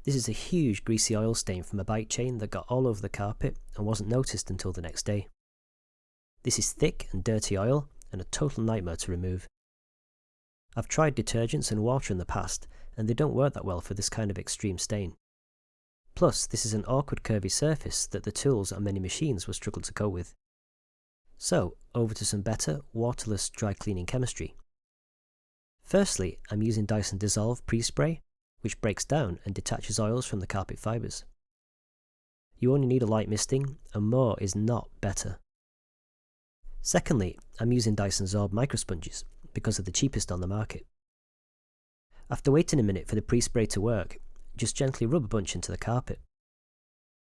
This is a huge greasy oil stain from a bike chain that got all over the carpet and wasn't noticed until the next day. This is thick and dirty oil and a total nightmare to remove. I've tried detergents and water in the past, and they don't work that well for this kind of extreme stain. Plus, this is an awkward curvy surface that the tools on many machines will struggle to cope with. So, over to some better, waterless dry cleaning chemistry. Firstly, I'm using Dyson Zorb pre-spray, which breaks down and detaches oils from the carpet fibres. You only need a light misting, and more is not better. Secondly, I'm using Dyson Zorb microsponges, because they're the cheapest on the market. After waiting a minute for the pre-spray to work, just gently rub a bunch into the carpet.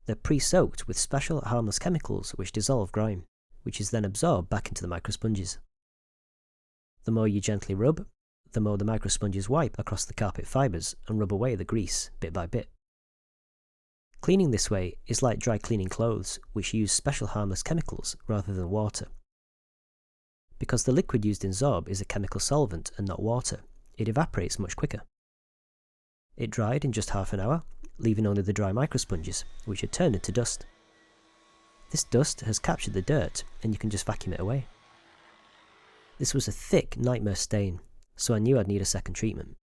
They're pre-soaked with special harmless chemicals which dissolve grime, which is then absorbed back into the microsponges. The more you gently rub, the more the microsponges wipe across the carpet fibres and rub away the grease bit by bit. Cleaning this way is like dry cleaning clothes, which use special harmless chemicals rather than water. Because the liquid used in Zorb is a chemical solvent and not water, it evaporates much quicker. It dried in just half an hour, leaving only the dry microsponges, which had turned into dust. This dust has captured the dirt, and you can just vacuum it away. This was a thick nightmare stain, so I knew I'd need a second treatment.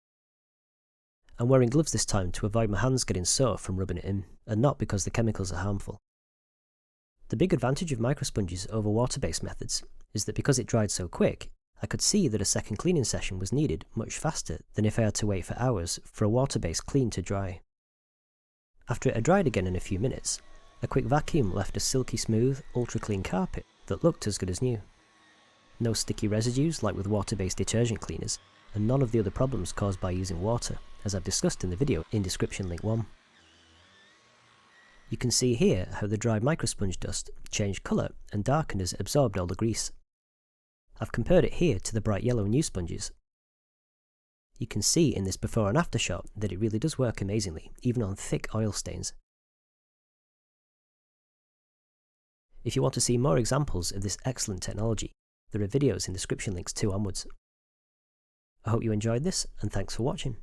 I'm wearing gloves this time to avoid my hands getting sore from rubbing it in, and not because the chemicals are harmful. The big advantage of microsponges over water-based methods is that because it dried so quick, I could see that a second cleaning session was needed much faster than if I had to wait for hours for a water-based clean to dry. After it had dried again in a few minutes, a quick vacuum left a silky smooth, ultra-clean carpet that looked as good as new. No sticky residues like with water-based detergent cleaners, and none of the other problems caused by using water, as I've discussed in the video in description link 1. You can see here how the dried microsponge dust changed colour and darkened as it absorbed all the grease. I've compared it here to the bright yellow new sponges. You can see in this before and after shot that it really does work amazingly, even on thick oil stains. If you want to see more examples of this excellent technology, there are videos in description links 2 onwards. I hope you enjoyed this, and thanks for watching.